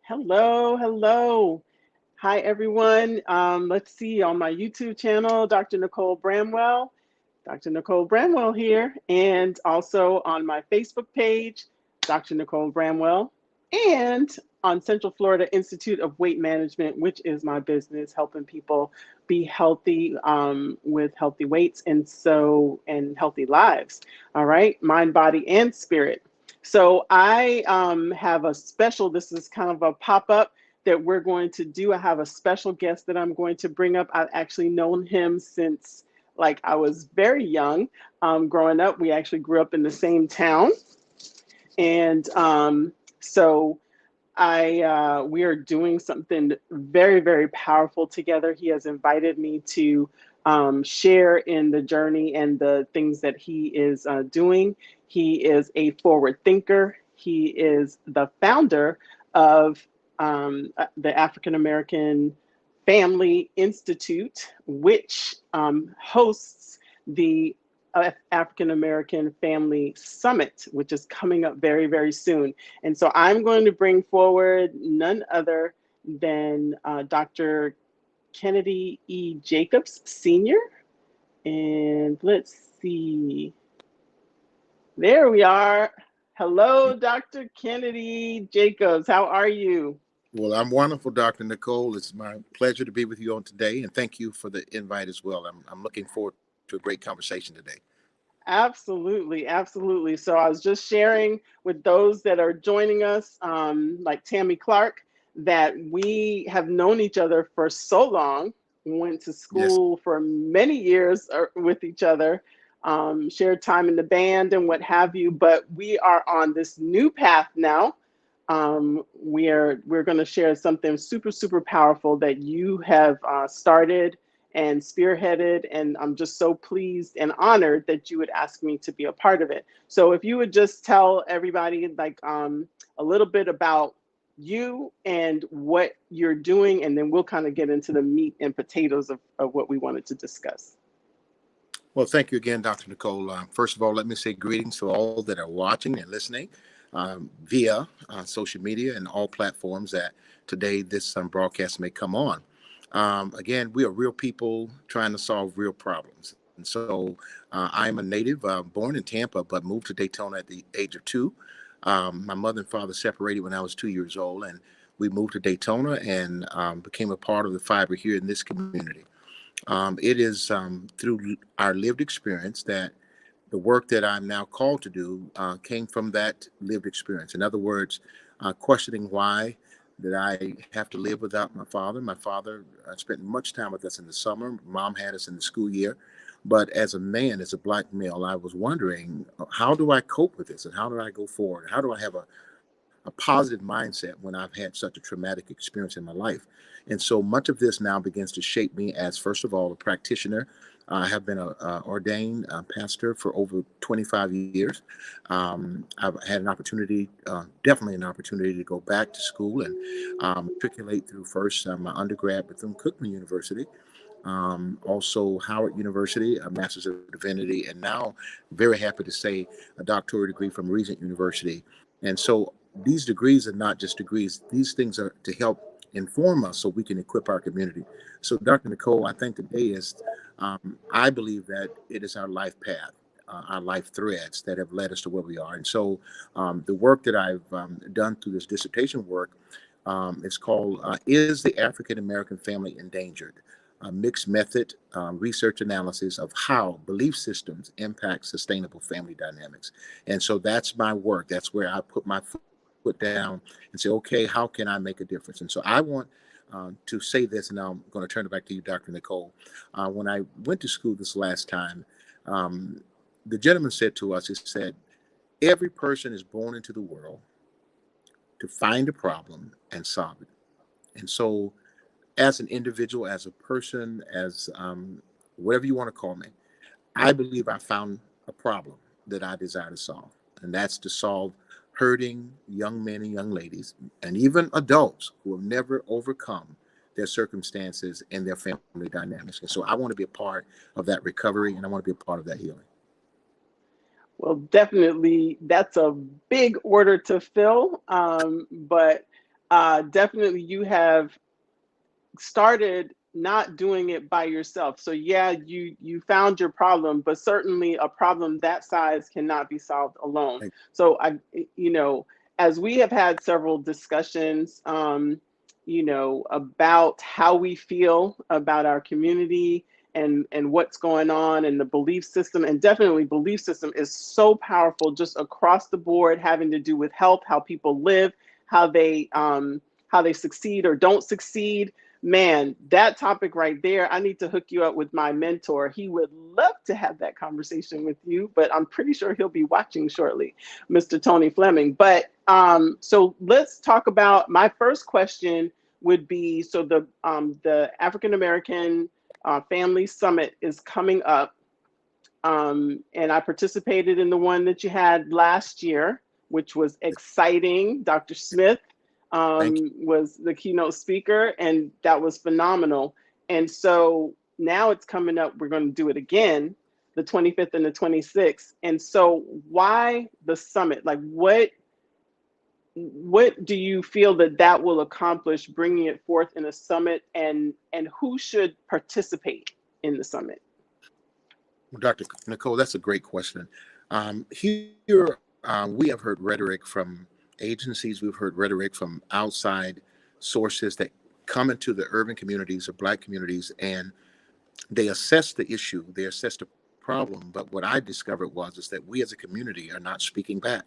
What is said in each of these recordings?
Hello, hello. Hi, everyone. Let's see, on my YouTube channel, Dr. Nicole Bramwell. Dr. Nicole Bramwell here. And also on my Facebook page, Dr. Nicole Bramwell. And on Central Florida Institute of Weight Management, which is my business, helping people be healthy with healthy weights and healthy lives. All right, mind, body, and spirit. So I have a special, this is kind of a pop-up that we're going to do. I have a special guest that I'm going to bring up. I've actually known him since like I was very young. Growing up, we actually grew up in the same town. And so we are doing something very, very powerful together. He has invited me to share in the journey and the things that he is doing. He is a forward thinker. He is the founder of the African American Family Institute, which hosts the African American Family Summit, which is coming up very, very soon. And so I'm going to bring forward none other than Dr. Kennedy E. Jacobs, Sr. And let's see. There we are. Hello, Dr. Kennedy Jacobs. How are you? Well, I'm wonderful, Dr. Nicole. It's my pleasure to be with you on today, and thank you for the invite as well. I'm looking forward to a great conversation today. Absolutely, absolutely. So I was just sharing with those that are joining us, like Tammy Clark, that we have known each other for so long, went to Yes. school for many years with each other, shared time in the band and what have you. But we are on this new path now. We're going to share something super, super powerful that you have started and spearheaded, and I'm just so pleased and honored that you would ask me to be a part of it. So if you would just tell everybody like a little bit about you and what you're doing, and then we'll kind of get into the meat and potatoes of what we wanted to discuss. Well, thank you again, Dr. Nicole. First of all, let me say greetings to all that are watching and listening via social media and all platforms that today this broadcast may come on. Again, we are real people trying to solve real problems. And so I'm a native, born in Tampa, but moved to Daytona at the age of 2. My mother and father separated when I was 2 years old, and we moved to Daytona and became a part of the fiber here in this community. It is through our lived experience that the work that I'm now called to do came from that lived experience. In other words, questioning why did I have to live without my father. My father spent much time with us in the summer. Mom had us in the school year. But as a man, as a black male, I was wondering, how do I cope with this and how do I go forward? How do I have a positive mindset when I've had such a traumatic experience in my life? And so much of this now begins to shape me as, first of all, a practitioner. I have been a ordained pastor for over 25 years. I've had an opportunity, definitely an opportunity to go back to school and matriculate through first my undergrad within Cookman University, also Howard University, a Master's of Divinity, and now very happy to say a doctoral degree from Regent University. And so these degrees are not just degrees; these things are to help inform us so we can equip our community. So, Dr. Nicole, I think today is, I believe that it is our life path. Our life threads that have led us to where we are. And so the work that I've done through this dissertation work is called Is the African American Family Endangered? A mixed method research analysis of how belief systems impact sustainable family dynamics. And so that's my work. That's where I put my foot down and say, okay, how can I make a difference? And so I want to say this, and now I'm going to turn it back to you, Dr. Nicole. When I went to school this last time, um, the gentleman said to us, he said, every person is born into the world to find a problem and solve it. And so as an individual, as a person, as whatever you want to call me, I believe I found a problem that I desire to solve. And that's to solve hurting young men and young ladies, and even adults who have never overcome their circumstances and their family dynamics. And so I want to be a part of that recovery, and I want to be a part of that healing. Well, definitely, that's a big order to fill. But definitely you have started not doing it by yourself. So yeah, you found your problem, but certainly a problem that size cannot be solved alone. So you know, as we have had several discussions, about how we feel about our community and what's going on and the belief system, and definitely belief system is so powerful just across the board, having to do with health, how people live, how they succeed or don't succeed. Man, that topic right there, I need to hook you up with my mentor. He would love to have that conversation with you, but I'm pretty sure he'll be watching shortly, Mr. Tony Fleming. But so let's talk about, my first question would be, so the African American Family Summit is coming up. And I participated in the one that you had last year, which was exciting. Dr. Smith Thank was the keynote speaker, and that was phenomenal. And so now it's coming up. We're going to do it again, the 25th and the 26th. And so, why the summit? Like, what do you feel that that will accomplish, bringing it forth in a summit, and who should participate in the summit? you, Dr. Nicole. That's a great question. Here, we have heard rhetoric from agencies. We've heard rhetoric from outside sources that come into the urban communities or Black communities, and they assess the issue, they assess the problem. But what I discovered was is that we as a community are not speaking back.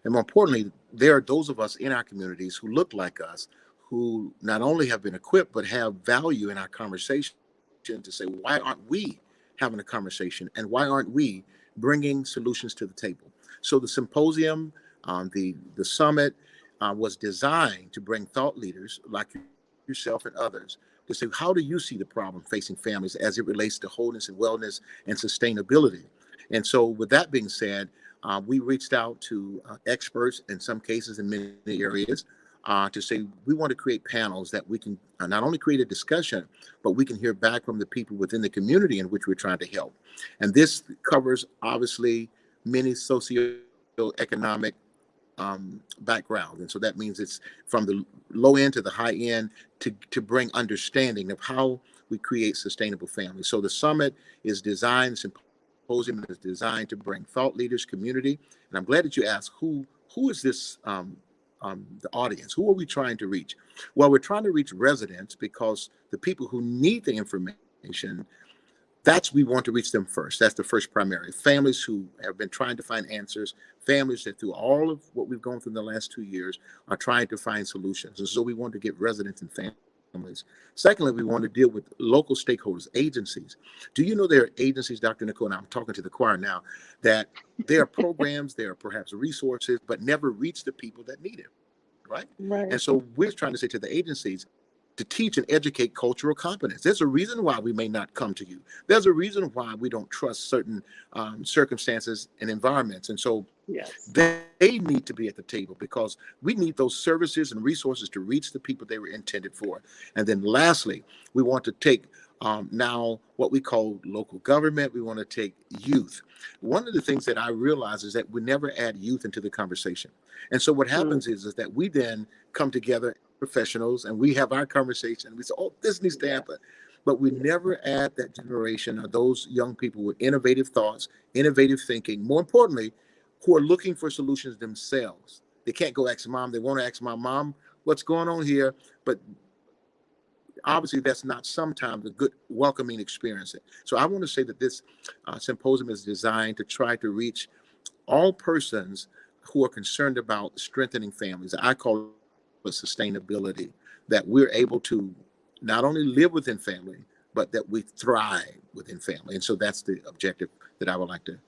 And more importantly, there are those of us in our communities who look like us, who not only have been equipped, but have value in our conversation to say, why aren't we having a conversation? And why aren't we bringing solutions to the table? So the symposium, the summit was designed to bring thought leaders like yourself and others to say, how do you see the problem facing families as it relates to wholeness and wellness and sustainability? And so, with that being said, we reached out to experts in some cases in many areas to say we want to create panels that we can not only create a discussion, but we can hear back from the people within the community in which we're trying to help. And this covers obviously many socioeconomic background. And so that means it's from the low end to the high end to bring understanding of how we create sustainable families. So the summit is designed, symposium is designed to bring thought leaders, community. And I'm glad that you asked who is this the audience? Who are we trying to reach? Well, we're trying to reach residents because the people who need the information, that's we want to reach them first. That's the first primary. Families who have been trying to find answers, families that through all of what we've gone through in the last 2 years are trying to find solutions. And so we want to get residents and families. Secondly, we want to deal with local stakeholders, agencies. Do you know there are agencies, Dr. Nicole, and I'm talking to the choir now, that there are programs, there are perhaps resources, but never reach the people that need it, right? Right. And so we're trying to say to the agencies, to teach and educate cultural competence. There's a reason why we may not come to you. There's a reason why we don't trust certain circumstances and environments. And so Yes. they need to be at the table because we need those services and resources to reach the people they were intended for. And then lastly, we want to take now what we call local government. We want to take youth. One of the things that I realize is that we never add youth into the conversation. And so what Mm, happens is that we then come together professionals and we have our conversation. We say, oh, this needs to yeah. happen. But we Yeah. never add that generation or those young people with innovative thoughts, innovative thinking, more importantly, who are looking for solutions themselves. They can't go ask mom. They want to ask my mom, what's going on here? But obviously, that's not sometimes a good welcoming experience. So I want to say that this symposium is designed to try to reach all persons who are concerned about strengthening families. I call it sustainability, that we're able to not only live within family, but that we thrive within family. And so that's the objective that I would like to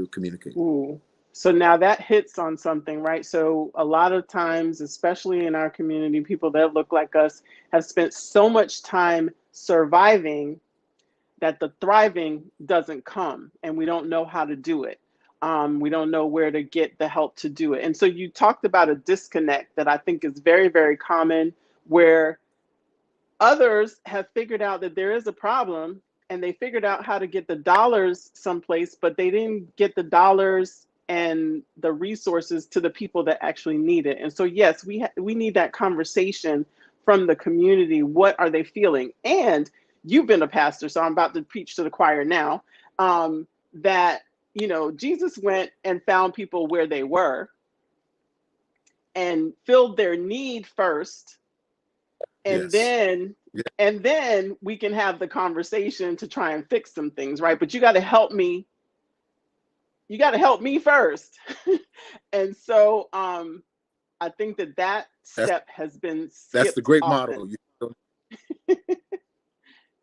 communicate. Ooh. So now that hits on something, right? So a lot of times, especially in our community, people that look like us have spent so much time surviving that the thriving doesn't come, and we don't know how to do it. We don't know where to get the help to do it. And so you talked about a disconnect that I think is very, very common, where others have figured out that there is a problem and they figured out how to get the dollars someplace, but they didn't get the dollars and the resources to the people that actually need it. And so, yes, we need that conversation from the community. What are they feeling? And you've been a pastor, so I'm about to preach to the choir now. That Jesus went and found people where they were and filled their need first, and Yes. then Yeah. we can have the conversation to try and fix some things, right? But you got to help me. You got to help me first. And so I think that That's step has been that's the skipped great motto. often.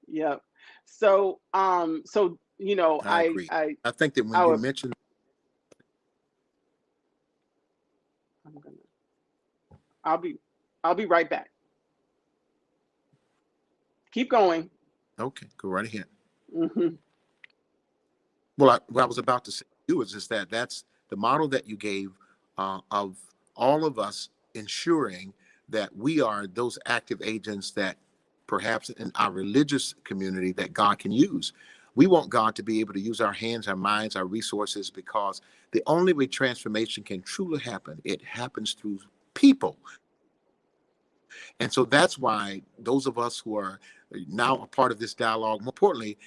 Yep. So I agree. I think that when I you would mentioned, I'm gonna I'll be I'll be right back. Keep going. okay, go right ahead. Hmm. Well, what I was about to say to you is just that that's the model that you gave of all of us ensuring that we are those active agents that perhaps in our religious community that God can use. We want God to be able to use our hands, our minds, our resources, because the only way transformation can truly happen, it happens through people. And so that's why those of us who are now a part of this dialogue, more importantly,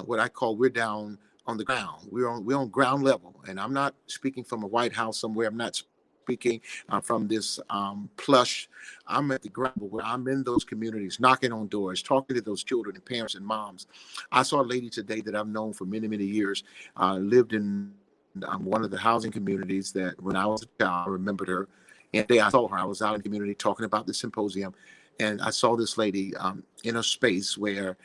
what I call we're down on the ground. We're on ground level, and I'm not speaking from a White House somewhere. I'm not speaking from this plush. I'm at the ground where I'm in those communities, knocking on doors, talking to those children and parents and moms. I saw a lady today that I've known for many, many years, lived in one of the housing communities that when I was a child, I remembered her. And the day I saw her, I was out in the community talking about the symposium, and I saw this lady in a space where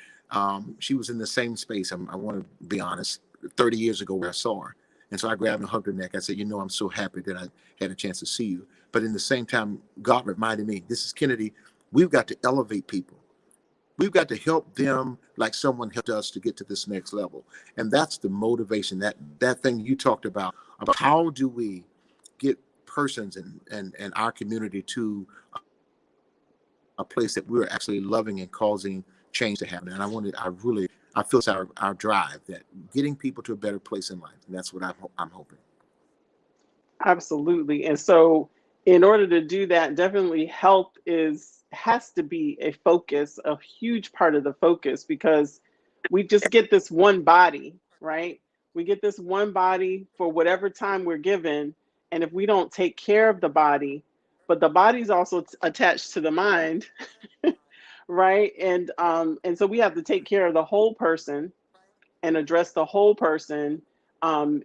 she was in the same space. I want to be honest, 30 years ago where I saw her. And so I grabbed and hugged her neck. I said, I'm so happy that I had a chance to see you. But in the same time, God reminded me, this is Kennedy, we've got to elevate people. We've got to help them like someone helped us to get to this next level. And that's the motivation, that thing you talked about how do we get persons and our community to a place that we're actually loving and causing change to happen. And I feel it's our drive that getting people to a better place in life. And that's what I'm hoping. Absolutely. And so in order to do that, definitely health is has to be a focus, a huge part of the focus, because we just get this one body, right? We get this one body for whatever time we're given. And if we don't take care of the body, but the body's also attached to the mind, right? And so we have to take care of the whole person and address the whole person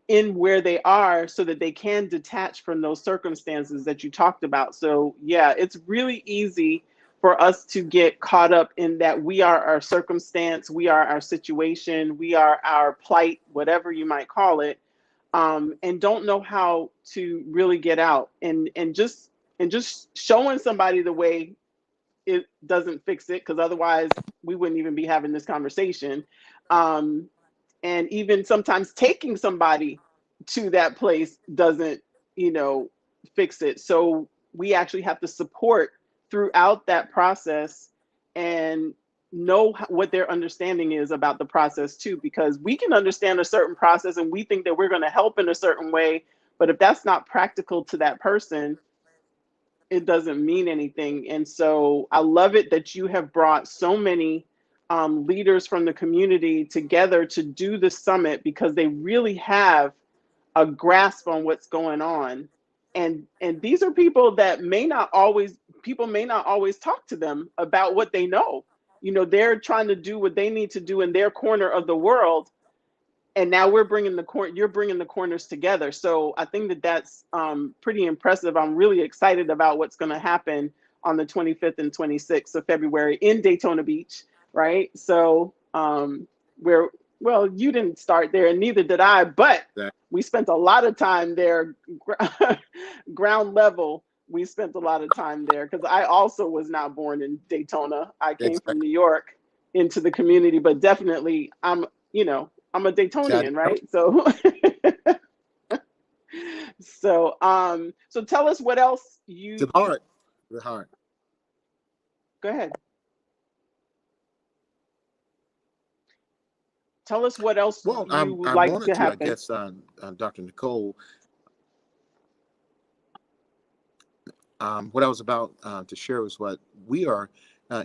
in where they are so that they can detach from those circumstances that you talked about. So, yeah, it's really easy for us to get caught up in that we are our circumstance, we are our situation, we are our plight, whatever you might call it, and don't know how to really get out. And just showing somebody the way, it doesn't fix it, because otherwise we wouldn't even be having this conversation. Um, and even sometimes taking somebody to that place doesn't you know fix it. So we actually have to support throughout that process and know what their understanding is about the process too, because we can understand a certain process and we think that we're going to help in a certain way, but if that's not practical to that person, it doesn't mean anything. And so I love it that you have brought so many leaders from the community together to do the summit, because they really have a grasp on what's going on. And these are people that people may not always talk to them about what they know. They're trying to do what they need to do in their corner of the world, and now you're bringing the corners together. So I think that's pretty impressive. I'm really excited about what's going to happen on the 25th and 26th of February in Daytona Beach, right? So where well, you didn't start there and neither did I, but That we spent a lot of time there. Ground level, we spent a lot of time there, because I also was not born in Daytona. I came from exactly. New York into the community, but definitely I'm a See, I Daytonian, don't, right? So so tell us what else to you the heart, to the heart. go ahead. Tell us what else Well, you would I like wanted to to, I happen. guess, Dr. Nicole. what I was about to share was what we are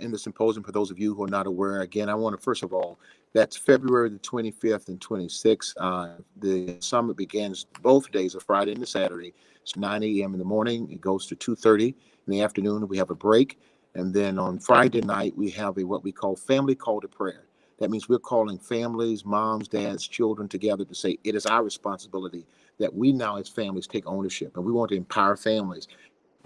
in the symposium. For those of you who are not aware, again, I want to first of all, that's February the 25th and 26th. The summit begins both days, a Friday and a Saturday. It's 9 a.m. in the morning. It goes to 2:30 in the afternoon. We have a break. And then on Friday night, we have a what we call family call to prayer. That means we're calling families, moms, dads, children together to say it is our responsibility that we now as families take ownership. And we want to empower families.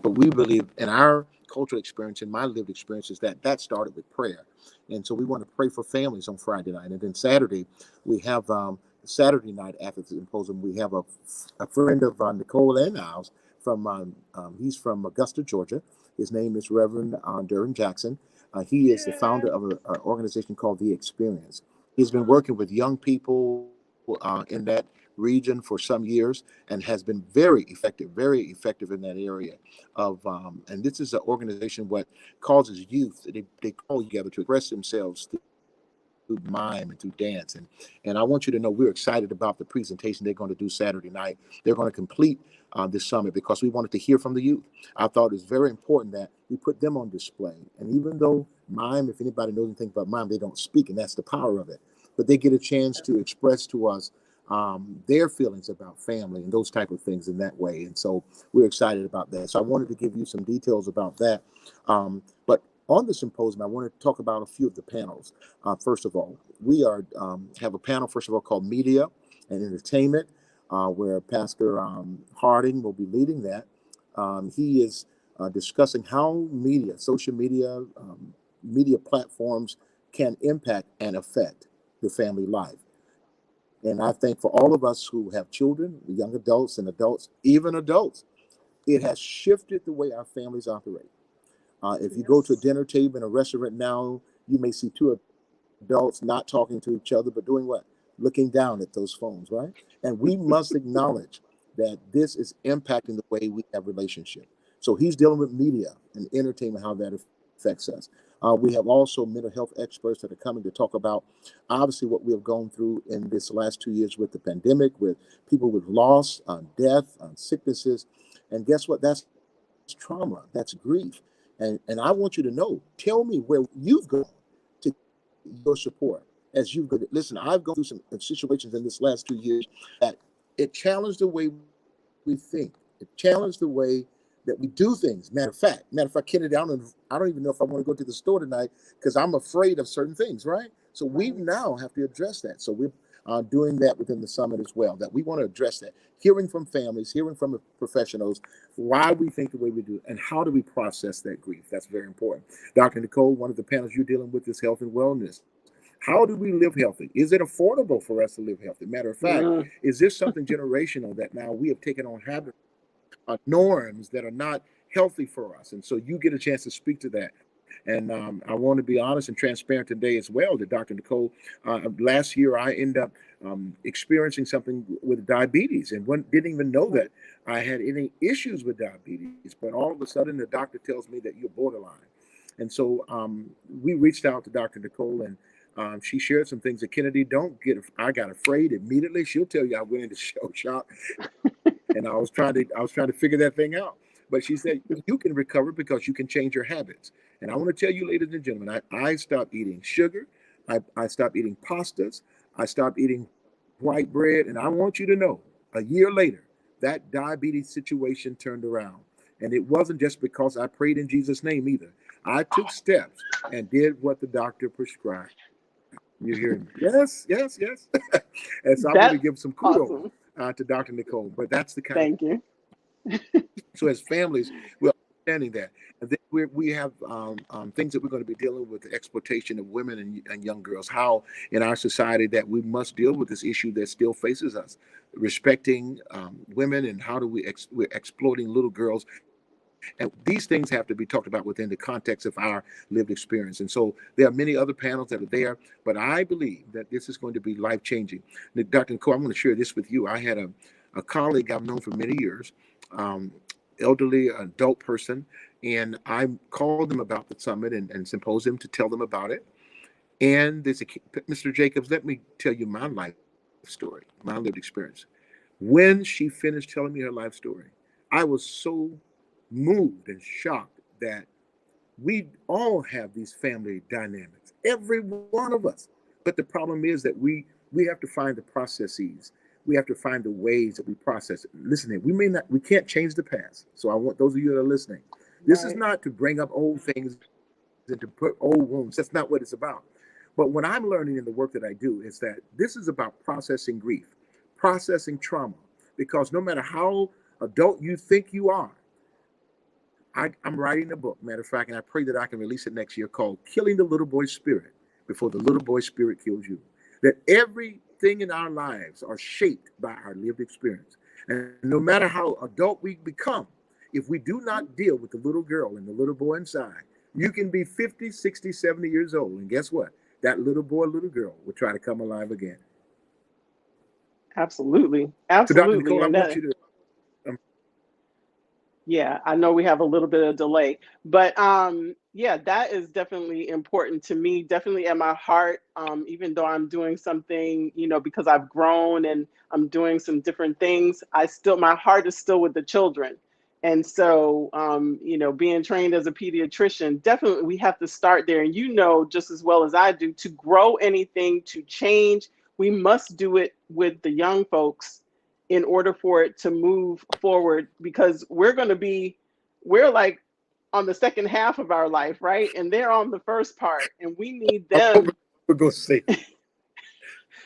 But we believe in our cultural experience, in my lived experience, is that that started with prayer. And so we want to pray for families on Friday night. And then Saturday, we have Saturday night after the symposium, we have a friend of Nicole and ours from, he's from Augusta, Georgia. His name is Reverend Duran Jackson. He is the founder of an organization called The Experience. He's been working with young people in that region for some years and has been very effective in that area of and this is an organization what causes youth they call together to express themselves through mime and through dance, and I want you to know we're excited about the presentation they're going to do Saturday night. They're going to complete this summit because we wanted to hear from the youth. I thought it's very important that we put them on display, and even though mime, if anybody knows anything about mime, they don't speak, and that's the power of it, but they get a chance to express to us their feelings about family and those type of things in that way. And so we're excited about that. So I wanted to give you some details about that. But on the symposium, I want to talk about a few of the panels. First of all, we are have a panel, first of all, called Media and Entertainment, where Pastor Harding will be leading that. He is discussing how media, social media, media platforms can impact and affect the family life. And I think for all of us who have children, young adults and adults, even adults, it has shifted the way our families operate. If you go to a Yes. dinner table in a restaurant now, you may see two adults not talking to each other, but doing what? Looking down at those phones, right? And we must acknowledge that this is impacting the way we have relationship. So he's dealing with media and entertainment, how that affects us. We have also mental health experts that are coming to talk about, obviously, what we have gone through in this last 2 years with the pandemic, with people with loss, death, sicknesses. And guess what? That's trauma, that's grief. And I want you to know, tell me where you've gone to get your support as you've gone. Listen, I've gone through some situations in this last 2 years that it challenged the way we think. It challenged the way that we do things. Matter of fact, Kennedy, I don't even know if I want to go to the store tonight because I'm afraid of certain things, right? So we Right. now have to address that. So we're doing that within the summit as well. That we want to address that, hearing from families, hearing from professionals, why we think the way we do, and how do we process that grief. That's very important. Dr. Nicole, one of the panels you're dealing with is health and wellness. How do we live healthy? Is it affordable for us to live healthy? Matter of fact, Mm, is this something generational that now we have taken on habits, norms that are not healthy for us? And so you get a chance to speak to that. And I want to be honest and transparent today as well that Dr. Nicole, last year I ended up experiencing something with diabetes and didn't even know that right. I had any issues with diabetes. But all of a sudden, the doctor tells me that you're borderline. And so we reached out to Dr. Nicole, and she shared some things that Kennedy don't get. I got afraid immediately. She'll tell you I went into shell shock, and I was trying to figure that thing out. But she said you can recover because you can change your habits. And I want to tell you, ladies and gentlemen, I stopped eating sugar, I stopped eating pastas, I stopped eating white bread, and I want you to know, a year later, that diabetes situation turned around. And it wasn't just because I prayed in Jesus' name either. I took steps and did what the doctor prescribed. You hear me? Yes, yes, yes. And so I want to give some That's kudos awesome. to Dr. Nicole. But that's the kind of thing we Thank do. you. So as families, we're understanding that. And then we have things that we're going to be dealing with, the exploitation of women and young girls, how in our society that we must deal with this issue that still faces us, respecting women, and how do we're exploiting little girls. And these things have to be talked about within the context of our lived experience. And so there are many other panels that are there, but I believe that this is going to be life changing. Dr. Nicole, I'm going to share this with you. I had a colleague I've known for many years, um, elderly adult person, and I called them about the summit and symposium to tell them about it. And they said, Mr. Jacobs, let me tell you my life story, my lived experience. When she finished telling me her life story, I was so moved and shocked that we all have these family dynamics, every one of us. But the problem is that we have to find the processes. We have to find the ways that we process it. Listen, we can't change the past. So I want those of you that are listening. This is Right. not to bring up old things and to put old wounds. That's not what it's about. But what I'm learning in the work that I do is that this is about processing grief, processing trauma, because no matter how adult you think you are, I'm writing a book, matter of fact, and I pray that I can release it next year, called Killing the Little Boy's Spirit Before the Little Boy's Spirit Kills You. That everything in our lives are shaped by our lived experience. And no matter how adult we become, if we do not deal with the little girl and the little boy inside, you can be 50, 60, 70 years old. And guess what? That little boy, little girl will try to come alive again. Absolutely. So, Dr. Absolutely. Nicole, I And want that, you to, um, yeah, I know we have a little bit of delay, but yeah, that is definitely important to me, definitely at my heart. Even though I'm doing something, because I've grown and I'm doing some different things, my heart is still with the children. And so, being trained as a pediatrician, definitely we have to start there. And just as well as I do, to grow anything, to change, we must do it with the young folks in order for it to move forward, because we're like on the second half of our life, right? And they're on the first part, and we need I'm hoping them. we're going to say,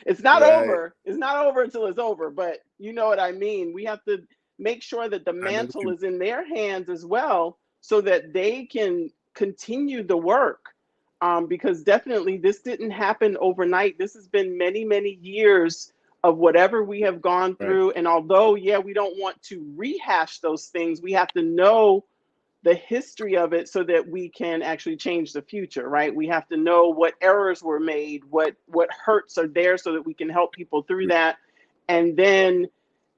It's not right. over. It's not over until it's over, but you know what I mean. We have to make sure that the I know what mantle you is in their hands as well, so that they can continue the work. Because definitely this didn't happen overnight. This has been many, many years of whatever we have gone right. through. And although, yeah, we don't want to rehash those things, we have to know the history of it so that we can actually change the future, right? We have to know what errors were made, what hurts are there, so that we can help people through that. And then,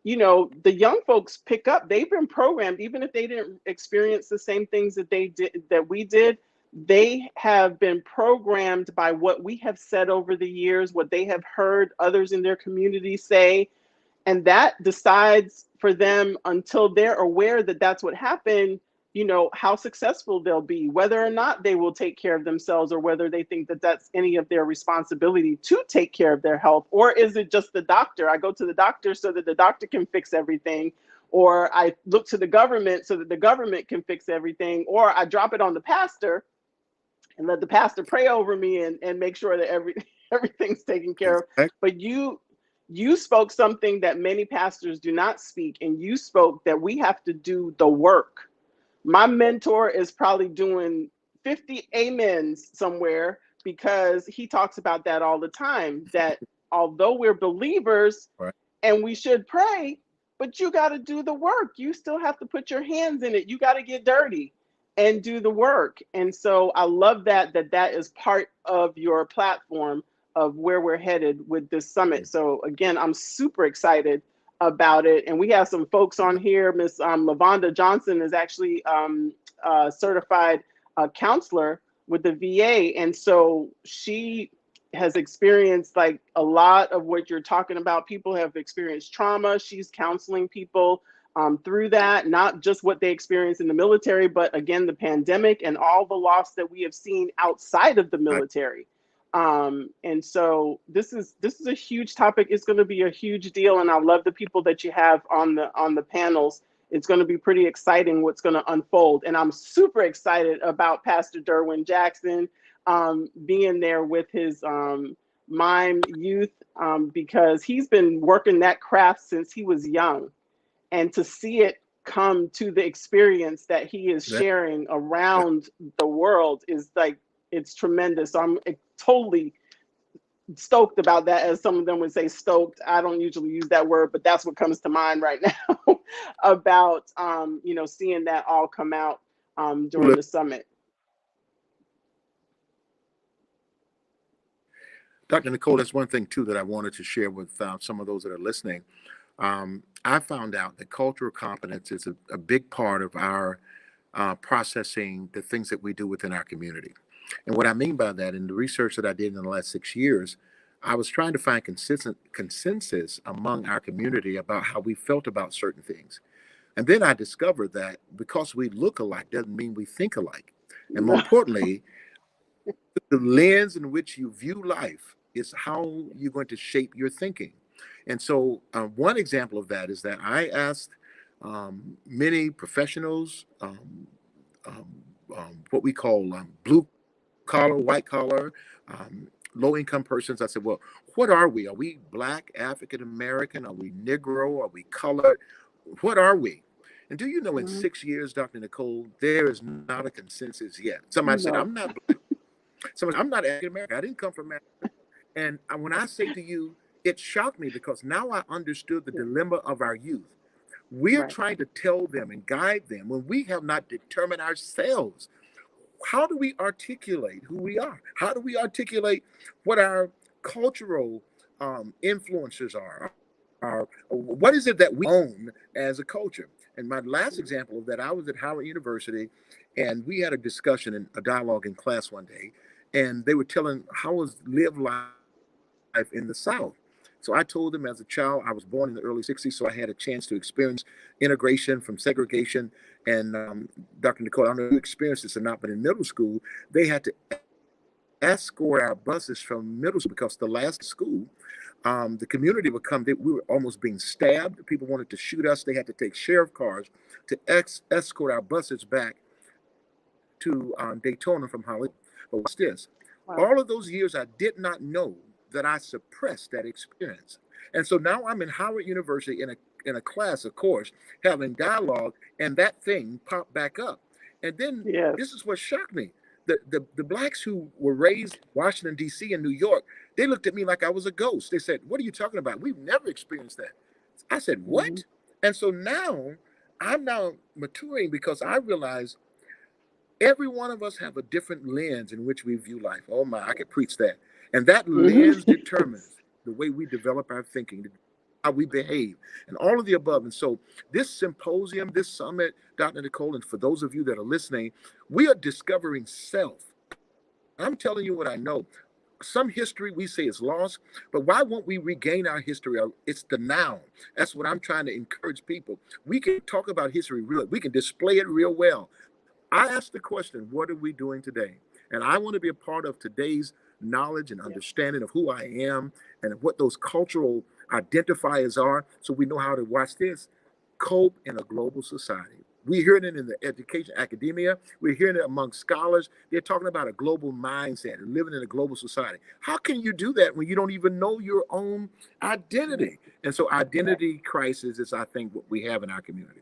the young folks pick up. They've been programmed, even if they didn't experience the same things that we did. They have been programmed by what we have said over the years, what they have heard others in their community say, and that decides for them, until they're aware that that's what happened, how successful they'll be, whether or not they will take care of themselves, or whether they think that that's any of their responsibility to take care of their health. Or is it just the doctor? I go to the doctor so that the doctor can fix everything, or I look to the government so that the government can fix everything, or I drop it on the pastor and let the pastor pray over me and make sure that everything's taken care of. Exactly. But you spoke something that many pastors do not speak, and you spoke that we have to do the work. My mentor is probably doing 50 amens somewhere, because he talks about that all the time, that although we're believers Right. and we should pray, but you got to do the work. You still have to put your hands in it. You got to get dirty and do the work. And so I love that is part of your platform of where we're headed with this summit. So again, I'm super excited about it. And we have some folks on here. Miss Lavonda Johnson is actually a certified counselor with the VA. And so she has experienced like a lot of what you're talking about. People have experienced trauma. She's counseling people through that, not just what they experience in the military, but again, the pandemic and all the loss that we have seen outside of the Right. military. And so this is a huge topic. It's going to be a huge deal, and I love the people that you have on the panels. It's going to be pretty exciting what's going to unfold, and I'm super excited about Pastor Derwin Jackson being there with his mime youth, because he's been working that craft since he was young, and to see it come to the experience that he is That, sharing that, around the world is like, it's tremendous. So I'm totally stoked about that, as some of them would say stoked. I don't usually use that word, but that's what comes to mind right now about seeing that all come out during the summit. Dr. Nicole, that's one thing too that I wanted to share with some of those that are listening. I found out that cultural competence is a big part of our processing the things that we do within our community. And what I mean by that, in the research that I did in the last 6 years, I was trying to find consistent consensus among our community about how we felt about certain things. And then I discovered that because we look alike doesn't mean we think alike. And more No. importantly, the lens in which you view life is how you're going to shape your thinking. And so, one example of that is that I asked many professionals, what we call blue collar, white collar, low income persons. I said, well, what are we? Are we Black, African American? Are we Negro? Are we colored? What are we? And do you know, in Mhm. 6 years, Dr. Nicole, there is not a consensus yet. Somebody said, No. I'm not Black. Somebody said, I'm not African American. I didn't come from Africa. And when I say to you, it shocked me because now I understood the Yeah. dilemma of our youth. We're Right. trying to tell them and guide them when we have not determined ourselves. How do we articulate who we are? How do we articulate what our cultural influences are? What is it that we own as a culture? And my last Mhm. example of that, I was at Howard University, and we had a discussion and a dialogue in class one day, and they were telling how was live life in the South. So I told them, as a child, I was born in the early 60s, so I had a chance to experience integration from segregation. And Dr. Nicole, I don't know if you experienced this or not, but in middle school, they had to escort our buses from middle school because the last day of school, the community would come. We were almost being stabbed. People wanted to shoot us. They had to take sheriff cars to escort our buses back to Daytona from Hollywood. But watch this. All Wow. of those years, I did not know that I suppressed that experience. And so now I'm in Howard University in a class, of course, having dialogue, and that thing popped back up. And then Yes. this is what shocked me. The blacks who were raised in Washington, D.C. and New York, they looked at me like I was a ghost. They said, what are you talking about? We've never experienced that. I said, Hmm. what? And so now I'm now maturing because I realize every one of us have a different lens in which we view life. Oh my, I could preach that. And that Hmm. lens determines the way we develop our thinking, how we behave, and all of the above. And so this symposium, this summit, Dr. Nicole, and for those of you that are listening, we are discovering self. I'm telling you what I know. Some history we say is lost, but why won't we regain our history? It's the now. That's what I'm trying to encourage people. We can talk about history real, we can display it real well. I asked the question, what are we doing today? And I want to be a part of today's knowledge and Yeah. understanding of who I am and what those cultural identifiers are so we know how to, watch this, cope in a global society. We're hearing it in the education academia. We're hearing it among scholars. They're talking about a global mindset and living in a global society. How can you do that when you don't even know your own Right. identity? And so Right. identity crisis is, I think, what we have in our community.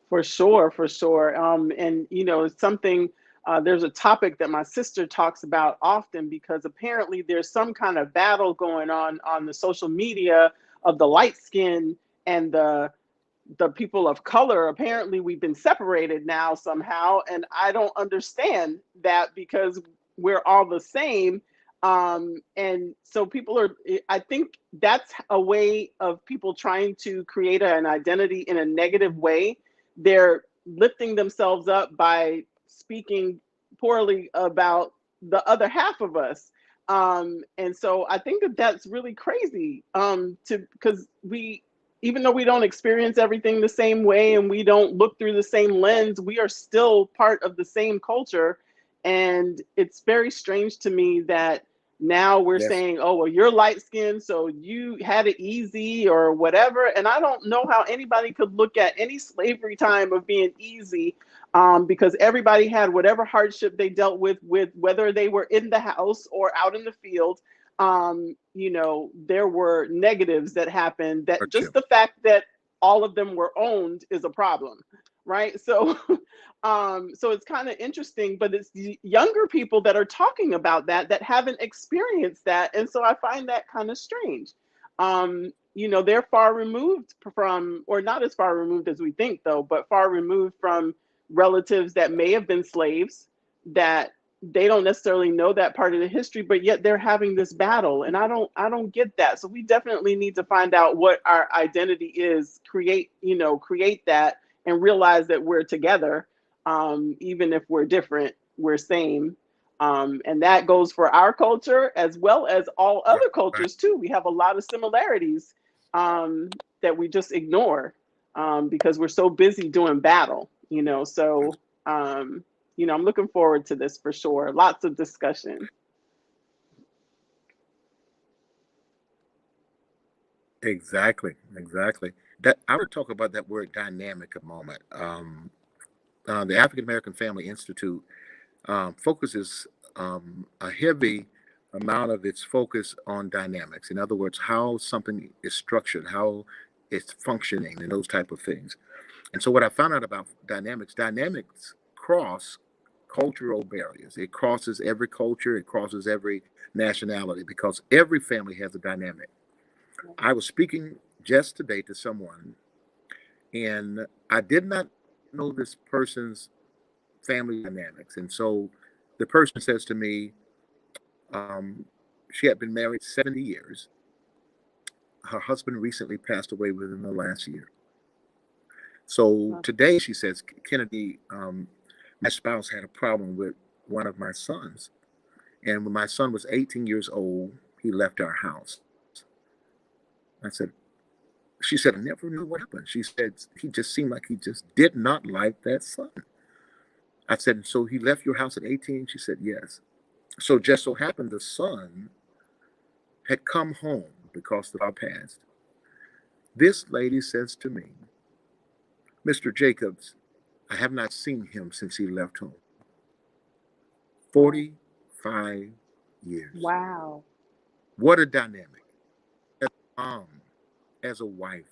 For sure, for sure. And it's something. There's a topic that my sister talks about often because apparently there's some kind of battle going on the social media of the light skin and the people of color. Apparently we've been separated now somehow, and I don't understand that because we're all the same. And so people are, I think that's a way of people trying to create an identity in a negative way. They're lifting themselves up by speaking poorly about the other half of us. And so I think that that's really crazy, to because we, even though we don't experience everything the same way and we don't look through the same lens, we are still part of the same culture. And it's very strange to me that now we're Yes, saying, oh, well, you're light skinned, so you had it easy or whatever. And I don't know how anybody could look at any slavery time of being easy, because everybody had whatever hardship they dealt with whether they were in the house or out in the field. There were negatives that happened, that just hardship. the fact that all of them were owned is a problem, right? So so it's kind of interesting, but it's the younger people that are talking about that haven't experienced that, and so I find that kind of strange. They're far removed from, or not as far removed as we think though, but far removed from relatives that may have been slaves, that they don't necessarily know that part of the history, but yet they're having this battle, and I don't get that. So we definitely need to find out what our identity is, create that, and realize that we're together. Even if we're different, we're same. And that goes for our culture as well as all other Right. cultures too. We have a lot of similarities, that we just ignore. because we're so busy doing battle, you know. So, I'm looking forward to this for sure. Lots of discussion. Exactly, exactly. That I want to talk about that word dynamic a moment. The African American Family Institute focuses a heavy amount of its focus on dynamics. In other words, how something is structured, how it's functioning, and those type of things. And so, what I found out about dynamics cross cultural barriers. It crosses every culture, it crosses every nationality because every family has a dynamic. I was speaking just today to someone, and I did not know this person's family dynamics. And so the person says to me, um, she had been married 70 years. Her husband recently passed away within the last year. So today she says, Kennedy, my spouse had a problem with one of my sons. And when my son was 18 years old, he left our house. I said, she said, I never knew what happened. She said, he just seemed like he just did not like that son. I said, so he left your house at 18? She said, yes. So just so happened the son had come home because the father passed. This lady says to me, Mr. Jacobs, I have not seen him since he left home. Wow. 45 years. Wow. What a dynamic. As a mom, as a wife,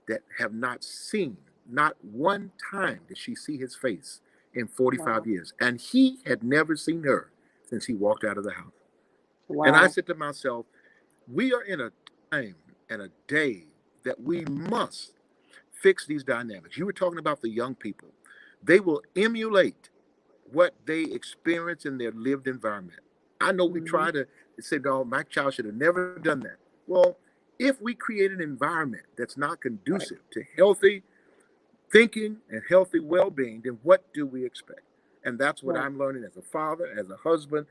that have not seen, not one time did she see his face in 45 Wow. years. And he had never seen her since he walked out of the house. And I Wow. said to myself, we are in a time and a day that we must fix these dynamics. You were talking about the young people. They will emulate what they experience in their lived environment. I know we Hmm. try to say, no, my child should have never done that. Well, if we create an environment that's not Right. conducive to healthy thinking and healthy well-being, then what do we expect? And that's what Right. I'm learning as a father, as a husband.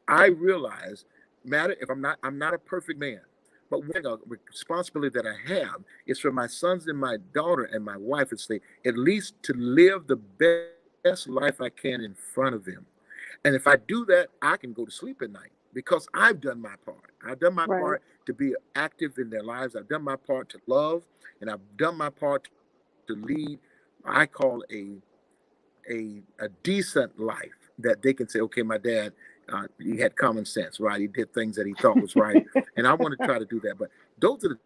I realize, matter if I'm not a perfect man, but one thing, a responsibility that I have is for my sons and my daughter and my wife is to at least to live the best life I can in front of them. And if I do that, I can go to sleep at night because I've done my part. I've done my part Right. to be active in their lives. I've done my part to love, and I've done my part to lead. I call a decent life that they can say, okay, my dad, he had common sense, right? He did things that he thought was right, and I want to try to do that. But those are the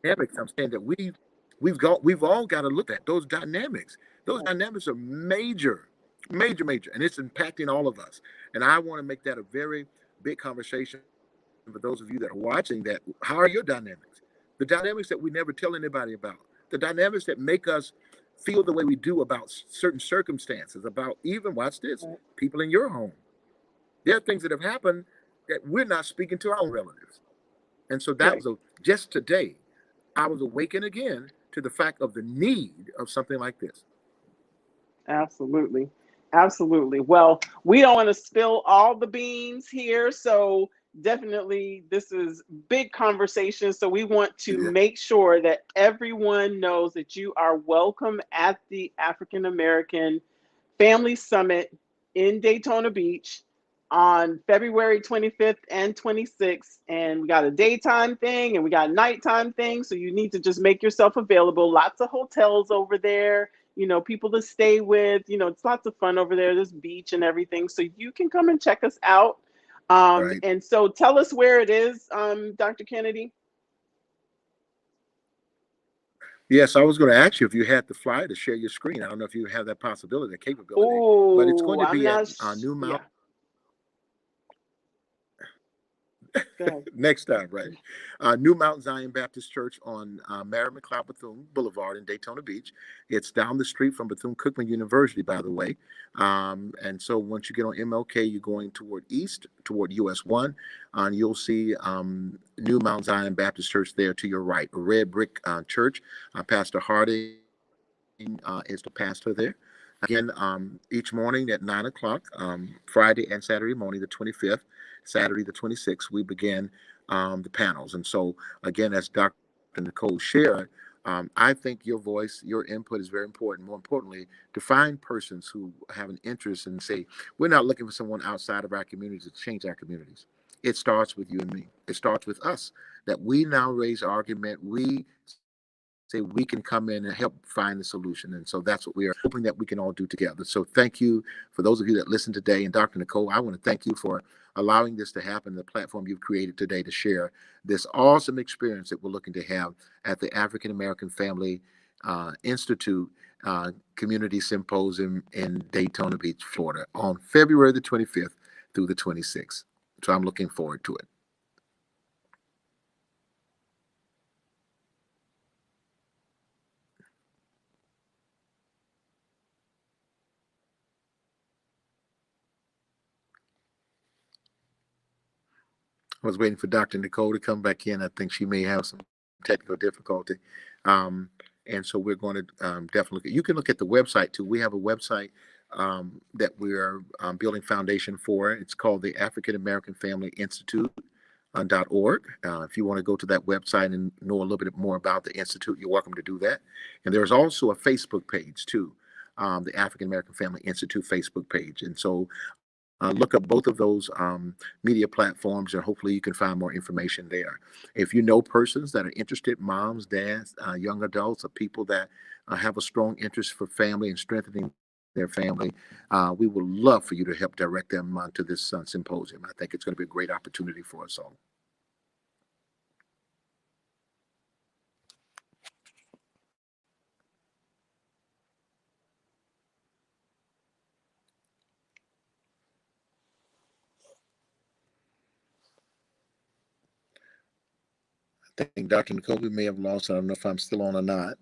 dynamics I'm saying that we've all got to look at those dynamics. Those dynamics are Right. major, major, major, and it's impacting all of us. And I want to make that a very big conversation for those of you that are watching. That how are your dynamics? The dynamics that we never tell anybody about. The dynamics that make us feel the way we do about certain circumstances. About even watch this, Right. people in your home. There are things that have happened that we're not speaking to our own relatives. And so that Right. was just today. I was awakened again to the fact of the need of something like this. Absolutely. Absolutely. Well, we don't want to spill all the beans here. So, definitely, this is big conversation. So, we want to Yeah. make sure that everyone knows that you are welcome at the African American Family Summit in Daytona Beach on February 25th and 26th. And we got a daytime thing and we got a nighttime thing. So you need to just make yourself available. Lots of hotels over there, people to stay with. It's lots of fun over there. There's beach and everything. So you can come and check us out. Right. And so tell us where it is, Dr. Kennedy. Yes, I was going to ask you if you had the flyer to share your screen. I don't know if you have that possibility, that capability, but it's going Oh, to I'm be at not, New Mount. yeah, go ahead. Next time, right? New Mount Zion Baptist Church on Mary McLeod Bethune Boulevard in Daytona Beach. It's down the street from Bethune Cookman University, by the way. And so once you get on MLK, you're going toward east, toward US 1, and you'll see New Mount Zion Baptist Church there to your right, a red brick church. Pastor Harding is the pastor there. Again, each morning at 9 o'clock, Friday and Saturday morning, the 25th, Saturday the 26th, we begin the panels. And so, again, as Dr. Nicole shared, I think your voice, your input is very important. More importantly, to find persons who have an interest and say, we're not looking for someone outside of our community to change our communities. It starts with you and me. It starts with us that we now raise argument. We say we can come in and help find the solution. And so that's what we are hoping that we can all do together. So thank you for those of you that listen today. And Dr. Nicole, I want to thank you for allowing this to happen, the platform you've created today to share this awesome experience that we're looking to have at the African American Family Institute Community Symposium in Daytona Beach, Florida, on February the 25th through the 26th. So I'm looking forward to it. I was waiting for Dr. Nicole to come back in. I think she may have some technical difficulty. Um, and so we're going to definitely, you can look at the website too. We have a website that we're building foundation for. It's called the African American Family Institute. .org. If you want to go to that website and know a little bit more about the Institute, you're welcome to do that. And there's also a Facebook page too, the African American Family Institute Facebook page. And so look up both of those media platforms, and hopefully you can find more information there. If you know persons that are interested, moms, dads, young adults, or people that have a strong interest for family and strengthening their family, we would love for you to help direct them to this symposium. I think it's going to be a great opportunity for us all. I think Dr. Nicole, we may have lost. I don't know if I'm still on or not.